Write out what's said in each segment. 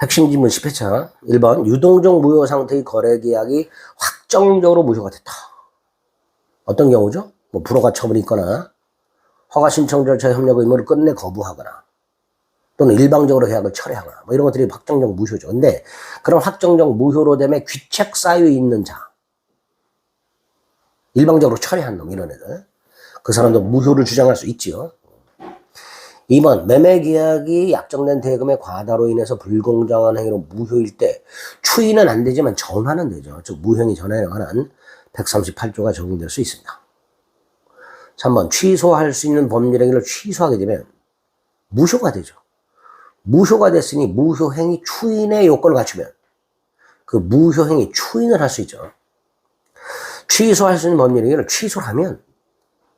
핵심 지문 10회차 1번 유동적 무효 상태의 거래 계약이 확정적으로 무효가 됐다. 어떤 경우죠? 뭐 불허가 처분이 있거나 허가 신청 절차 협력 의무를 끝내 거부하거나 또는 일방적으로 계약을 철회하거나 뭐 이런 것들이 확정적 무효죠. 근데 그런 확정적 무효로 되면 귀책 사유에 있는 자, 일방적으로 철회한 놈 이런 애들, 그 사람도 무효를 주장할 수 있지요. 2번 매매 계약이 약정된 대금의 과다로 인해서 불공정한 행위로 무효일 때 추인은 안 되지만 전환은 되죠. 즉 무효행위 전환에 관한 138조가 적용될 수 있습니다. 3번 취소할 수 있는 법률 행위를 취소하게 되면 무효가 되죠. 무효가 됐으니 무효행위 추인의 요건을 갖추면 그 무효행위 추인을 할 수 있죠. 취소할 수 있는 법률 행위를 취소를 하면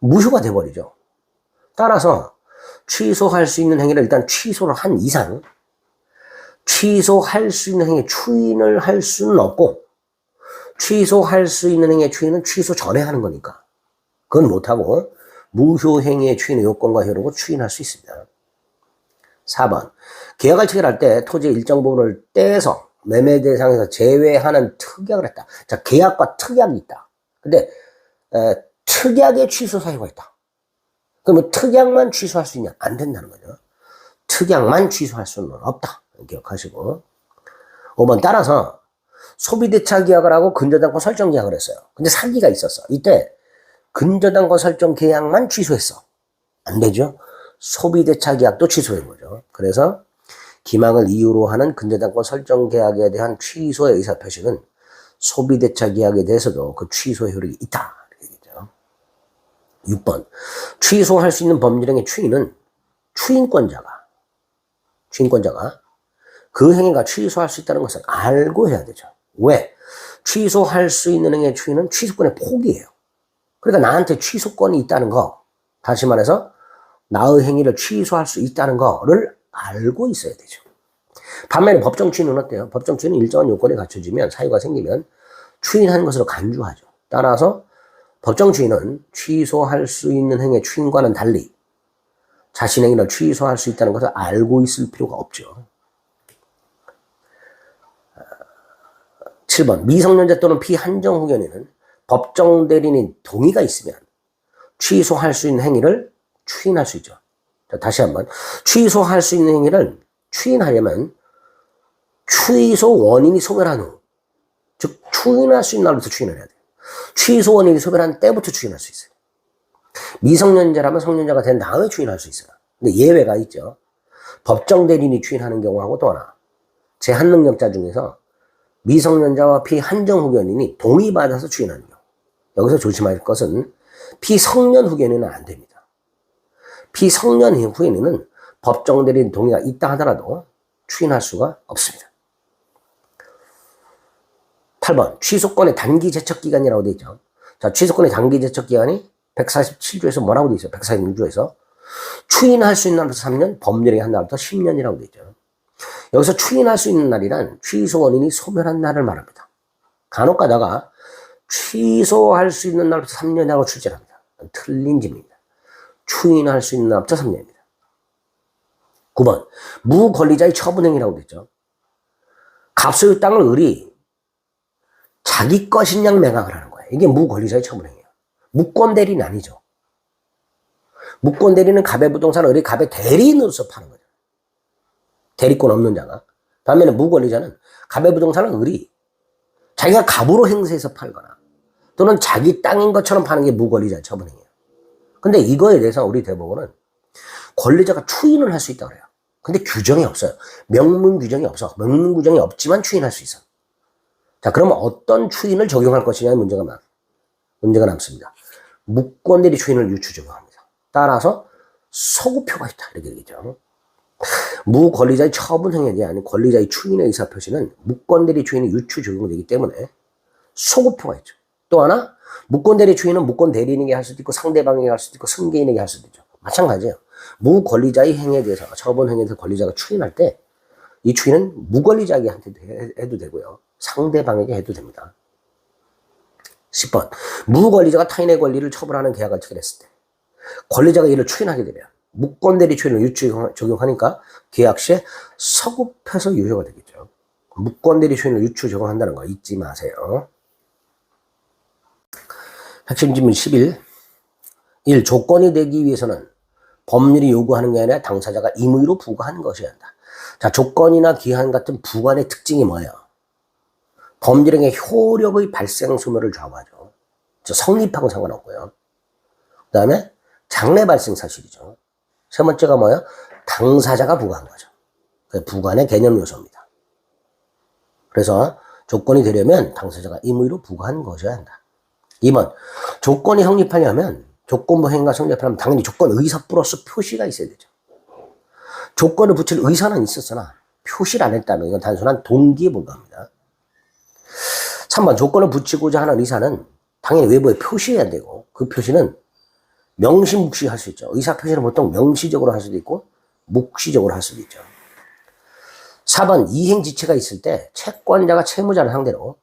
무효가 돼버리죠. 따라서 취소할 수 있는 행위를 일단 취소를 한 이상 취소할 수 있는 행위 추인을 할 수는 없고, 취소할 수 있는 행위의 추인은 취소 전에 하는 거니까 그건 못하고 무효 행위의 추인의 요건과 효력을 추인할 수 있습니다. 4번 계약을 체결할 때 토지의 일정 부분을 떼서 매매 대상에서 제외하는 특약을 했다. 자, 계약과 특약이 있다. 근데 특약의 취소 사유가 있다. 그러면 특약만 취소할 수 있냐? 안 된다는 거죠. 특약만 취소할 수는 없다. 기억하시고. 5번 따라서 소비대차 계약을 하고 근저당권 설정 계약을 했어요. 근데 사기가 있었어. 이때 근저당권 설정 계약만 취소했어. 안 되죠. 소비대차 계약도 취소된 거죠. 그래서 기망을 이유로 하는 근저당권 설정 계약에 대한 취소의 의사표시는 소비대차 계약에 대해서도 그 취소의 효력이 있다. 6번 취소할 수 있는 법률행위 추인은 추인권자가 그 행위가 취소할 수 있다는 것을 알고 해야 되죠. 왜? 취소할 수 있는 행위의 추인은 취소권의 포기예요. 그러니까 나한테 취소권이 있다는 거, 다시 말해서 나의 행위를 취소할 수 있다는 거를 알고 있어야 되죠. 반면에 법정 추인은 어때요? 법정 추인은 일정한 요건이 갖춰지면 사유가 생기면 추인하는 것으로 간주하죠. 따라서 법정 추인은 취소할 수 있는 행위의 추인과는 달리 자신의 행위를 취소할 수 있다는 것을 알고 있을 필요가 없죠. 7번 미성년자 또는 피한정 후견인은 법정 대리인 동의가 있으면 취소할 수 있는 행위를 추인할 수 있죠. 자, 다시 한번 취소할 수 있는 행위를 추인하려면 취소 원인이 소멸한 후, 즉 추인할 수 있는 날부터 추인을 해야 돼요. 취소 원인이 소멸한 때부터 추인할 수 있어요. 미성년자라면 성년자가 된 다음에 추인할 수 있어요. 근데 예외가 있죠. 법정 대리인이 추인하는 경우하고 또 하나, 제한능력자 중에서 미성년자와 피한정 후견인이 동의받아서 추인하는 경우. 여기서 조심할 것은 피성년 후견인은 안 됩니다. 피성년 후견인은 법정 대리인 동의가 있다 하더라도 추인할 수가 없습니다. 8번 취소권의 단기 제척기간이라고 되어 있죠. 자, 취소권의 단기 제척기간이 147조에서 뭐라고 되어 있어요? 146조에서 추인할 수 있는 날부터 3년, 법률행위 한 날부터 10년이라고 되어 있죠. 여기서 추인할 수 있는 날이란 취소 원인이 소멸한 날을 말합니다. 간혹 가다가 취소할 수 있는 날부터 3년이라고 출제합니다. 틀린 질문입니다. 추인할 수 있는 날부터 3년입니다. 9번 무권리자의 처분행위라고 되어 있죠. 갑소유 땅을 을이 자기 것인 양 매각을 하는 거예요. 이게 무권리자의 처분행위예요. 무권대리는 아니죠. 무권대리는 갑의 부동산을 을이 갑의 대리인으로서 파는 거죠. 대리권 없는 자가. 반면에 무권리자는 갑의 부동산을 을이 자기가 갑으로 행세해서 팔거나 또는 자기 땅인 것처럼 파는 게 무권리자의 처분행위예요. 근데 이거에 대해서 우리 대법원은 권리자가 추인을 할 수 있다고 그래요. 근데 규정이 없어요. 명문 규정이 없어. 명문 규정이 없지만 추인할 수 있어. 자, 그러면 어떤 추인을 적용할 것이냐의 문제가 남습니다. 무권대리 추인을 유추 적용합니다. 따라서 소구표가 있다. 이렇게 되겠죠. 무권리자의 처분 행위에 대한 권리자의 추인의 의사표시는 무권대리 추인이 유추 적용되기 때문에 소구표가 있죠. 또 하나, 무권대리 추인은 무권대리인에게 할 수도 있고 상대방에게 할 수도 있고 승계인에게 할 수도 있죠. 마찬가지예요. 무권리자의 행위에 대해서, 처분 행위에 대해서 권리자가 추인할 때 이 추인은 무권리자에게 해도 되고요. 상대방에게 해도 됩니다. 10번 무권리자가 타인의 권리를 처분하는 계약을 체결했을 때 권리자가 이를 추인하게 되면 무권 대리 초인을 유추 적용하니까 계약 시에 서급해서 유효가 되겠죠. 무권 대리 초인을 유추 적용한다는 거 잊지 마세요. 핵심 질문 11. 1. 조건이 되기 위해서는 법률이 요구하는 게 아니라 당사자가 임의로 부과하는 것이어야 한다. 자, 조건이나 기한 같은 부관의 특징이 뭐예요? 법률행위의 효력의 발생 소멸을 좌우하죠. 성립하고 상관없고요. 그 다음에 장래 발생 사실이죠. 세 번째가 뭐예요? 당사자가 부과한 거죠. 부관의 개념 요소입니다. 그래서 조건이 되려면 당사자가 임의로 부과한 것이어야 한다. 2번, 조건이 성립하려면 조건부 행위가 성립하려면 당연히 조건 의사 플러스 표시가 있어야 되죠. 조건을 붙일 의사는 있었으나 표시를 안 했다는 이건 단순한 동기에 불과합니다. 3번, 조건을 붙이고자 하는 의사는 당연히 외부에 표시해야 되고 그 표시는 명시, 묵시 할 수 있죠. 의사 표시는 보통 명시적으로 할 수도 있고 묵시적으로 할 수도 있죠. 4번, 이행 지체가 있을 때 채권자가 채무자를 상대로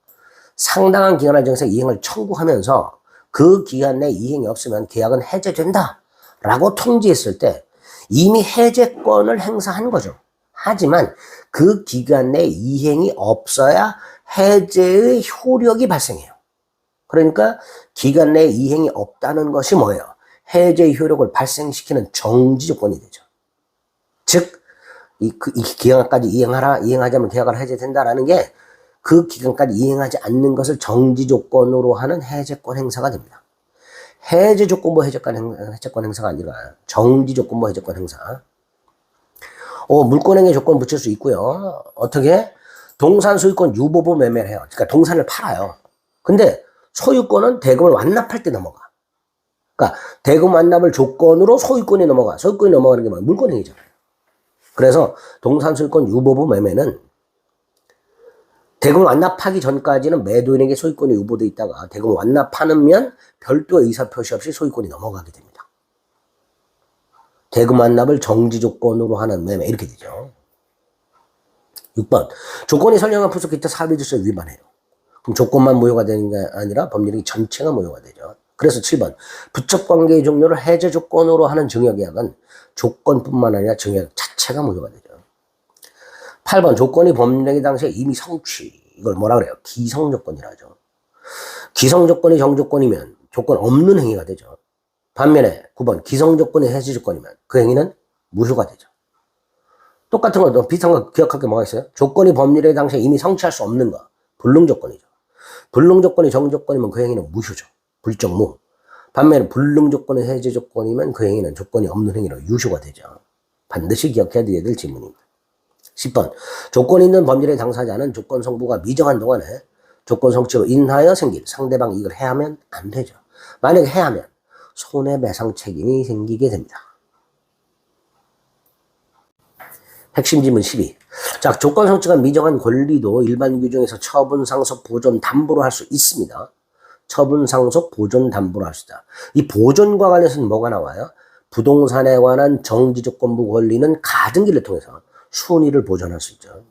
상당한 기간을 정해서 이행을 청구하면서 그 기간 내 이행이 없으면 계약은 해제된다 라고 통지했을 때 이미 해제권을 행사한 거죠. 하지만 그 기간 내 이행이 없어야 해제의 효력이 발생해요. 그러니까 기간 내 이행이 없다는 것이 뭐예요? 해제의 효력을 발생시키는 정지 조건이 되죠. 즉, 이 기간까지 이행하자면 계약을 해제된다라는 게 그 기간까지 이행하지 않는 것을 정지 조건으로 하는 해제권 행사가 됩니다. 해제 조건부 해제권 행사가 아니라 정지 조건부 해제권 행사. 물권행위 조건 붙일 수 있고요. 어떻게? 동산 소유권 유보부 매매를 해요. 그러니까 동산을 팔아요. 근데 소유권은 대금을 완납할 때 넘어가. 그러니까 대금 완납을 조건으로 소유권이 넘어가. 소유권이 넘어가는 게 뭐야? 물권행위잖아요. 그래서 동산 소유권 유보부 매매는 대금을 완납하기 전까지는 매도인에게 소유권이 유보돼 있다가 대금을 완납하면 별도의 의사표시 없이 소유권이 넘어가게 됩니다. 대금 완납을 정지 조건으로 하는 매매 이렇게 되죠. 6번, 조건이 설정한附属기타 사비 질서를 위반해요. 그럼 조건만 무효가 되는 게 아니라 법률행위 전체가 무효가 되죠. 그래서 7번, 부적관계의 종료를 해제 조건으로 하는 증여계약은 조건뿐만 아니라 증여계약 자체가 무효가 되죠. 8번, 조건이 법률행위 당시에 이미 성취. 이걸 뭐라 그래요? 기성조건이라 하죠. 기성조건이 정조건이면 조건 없는 행위가 되죠. 반면에 9번, 기성조건이 해제조건이면 그 행위는 무효가 되죠. 똑같은 거, 비슷한 거 기억할 게 뭐가 있어요? 조건이 법률행위 당시에 이미 성취할 수 없는 거. 불능조건이죠. 불능조건이 정조건이면 그 행위는 무효죠. 불정무. 반면에 불능조건이 해제조건이면 그 행위는 조건이 없는 행위로 유효가 되죠. 반드시 기억해야 될 질문입니다. 10번, 조건이 있는 법률의 당사자는 조건 성부가 미정한 동안에 조건 성취로 인하여 생길 상대방 이익을 해하면 안 되죠. 만약에 해하면 손해배상 책임이 생기게 됩니다. 핵심 질문 12. 자, 조건 성취가 미정한 권리도 일반 규정에서 처분, 상속, 보존, 담보로 할 수 있습니다. 처분, 상속, 보존, 담보로 할 수 있다. 이 보존과 관련해서는 뭐가 나와요? 부동산에 관한 정지조건부 권리는 가등기를 통해서 순위를 보존할 수 있죠.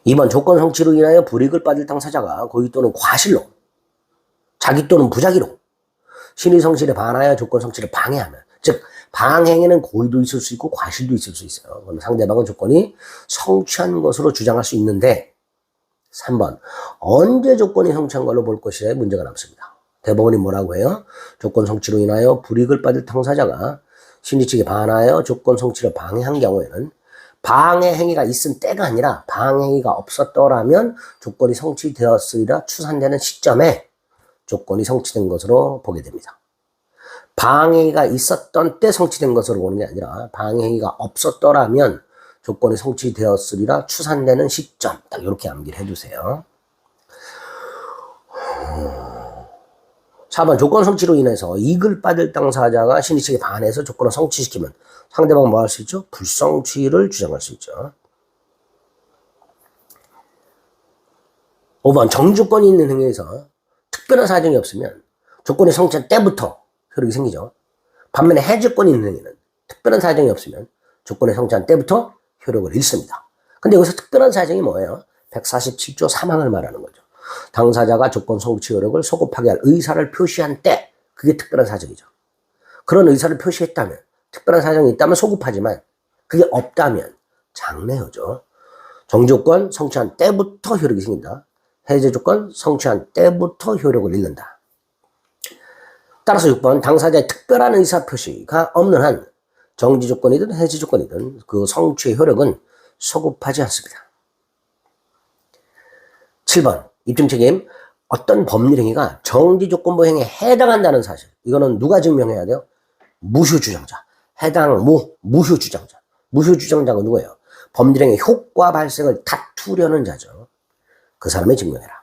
2번, 조건 성취로 인하여 불이익을 받을 당사자가 고의 또는 과실로, 자기 또는 부작위로 신의 성실에 반하여 조건 성취를 방해하면, 즉 방해에는 고의도 있을 수 있고 과실도 있을 수 있어요. 그럼 상대방은 조건이 성취한 것으로 주장할 수 있는데, 3번, 언제 조건이 성취한 걸로 볼 것이냐에 문제가 남습니다. 대법원이 뭐라고 해요? 조건 성취로 인하여 불이익을 받을 당사자가 신의 측에 반하여 조건 성취를 방해한 경우에는 방해 행위가 있은 때가 아니라 방해 행위가 없었더라면 조건이 성취되었으리라 추산되는 시점에 조건이 성취된 것으로 보게 됩니다. 방해 행위가 있었던 때 성취된 것으로 보는 게 아니라 방해 행위가 없었더라면 조건이 성취되었으리라 추산되는 시점, 딱 이렇게 암기를 해두세요. 4번, 조건 성취로 인해서 이익을 받을 당사자가 신의 측에 반해서 조건을 성취시키면 상대방은 뭐 할 수 있죠? 불성취를 주장할 수 있죠. 5번, 정조건이 있는 행위에서 특별한 사정이 없으면 조건이 성취한 때부터 효력이 생기죠. 반면에 해제권이 있는 행위는 특별한 사정이 없으면 조건이 성취한 때부터 효력을 잃습니다. 근데 여기서 특별한 사정이 뭐예요? 147조 3항을 말하는 거죠. 당사자가 조건 성취 효력을 소급하게 할 의사를 표시한 때, 그게 특별한 사정이죠. 그런 의사를 표시했다면 특별한 사정이 있다면 소급하지만 그게 없다면 장래효죠. 정지조건 성취한 때부터 효력이 생긴다. 해제조건 성취한 때부터 효력을 잃는다. 따라서 6번 당사자의 특별한 의사표시가 없는 한 정지조건이든 해제조건이든 그 성취의 효력은 소급하지 않습니다. 7번 입증책임 어떤 법률행위가 정지조건부 행위에 해당한다는 사실. 이거는 누가 증명해야 돼요? 무효주장자. 무효주장자. 무효주장자가 누구예요? 법률행위 효과 발생을 다투려는 자죠. 그 사람이 증명해라.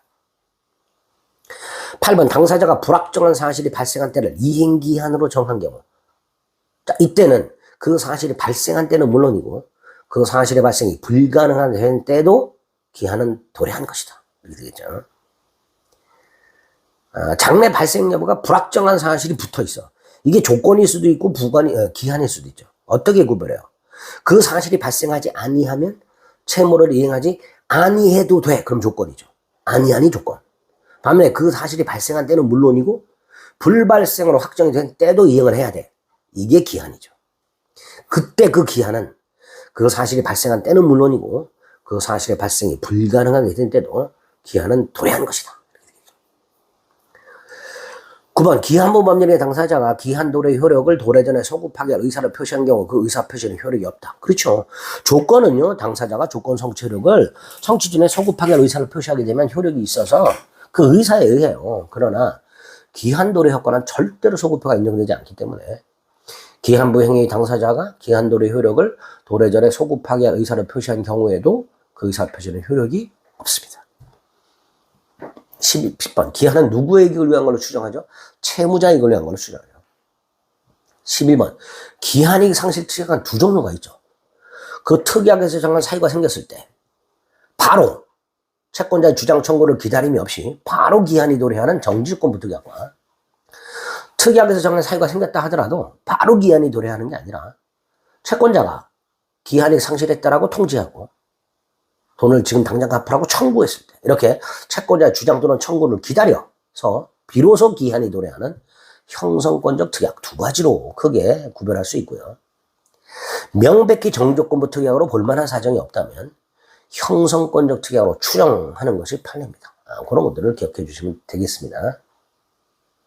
8번 당사자가 불확정한 사실이 발생한 때를 이행기한으로 정한 경우. 자, 이때는 그 사실이 발생한 때는 물론이고 그 사실의 발생이 불가능한 때도 기한은 도래한 것이다. 이렇게 되겠죠. 장래 발생 여부가 불확정한 사실이 붙어 있어. 이게 조건일 수도 있고 기한일 수도 있죠. 어떻게 구별해요? 그 사실이 발생하지 아니하면 채무를 이행하지 아니해도 돼. 그럼 조건이죠. 아니 조건. 반면에 그 사실이 발생한 때는 물론이고 불발생으로 확정이 된 때도 이행을 해야 돼. 이게 기한이죠. 그때 그 기한은 그 사실이 발생한 때는 물론이고 그 사실의 발생이 불가능하게 된 때도 기한은 도래한 것이다. 9번 기한부 법률의 당사자가 기한 도래 효력을 도래 전에 소급하게 할 의사를 표시한 경우 그 의사 표시는 효력이 없다. 그렇죠. 조건은요. 당사자가 조건 성취 효력을 성취 전에 소급하게 할 의사를 표시하게 되면 효력이 있어서 그 의사에 의해요. 그러나 기한 도래 효과는 절대로 소급효가 인정되지 않기 때문에 기한부 행위 당사자가 기한 도래 효력을 도래 전에 소급하게 할 의사를 표시한 경우에도 그 의사 표시는 효력이 없습니다. 10번 기한은 누구의 이익을 위한 걸로 추정하죠? 채무자의 이익을 위한 걸로 추정해요. 11번 기한이익 상실 특약은 두 종류가 있죠. 그 특약에서 정한 사유가 생겼을 때 바로 채권자의 주장 청구를 기다림이 없이 바로 기한이 도래하는 정지조건부 특약과 특약에서 정한 사유가 생겼다 하더라도 바로 기한이 도래하는 게 아니라 채권자가 기한이 상실했다라고 통지하고 돈을 지금 당장 갚으라고 청구했을 때 이렇게 채권자의 주장 또는 청구를 기다려서 비로소 기한이 도래하는 형성권적 특약 두 가지로 크게 구별할 수 있고요. 명백히 정지조건부 특약으로 볼만한 사정이 없다면 형성권적 특약으로 추정하는 것이 판례입니다. 그런 것들을 기억해 주시면 되겠습니다.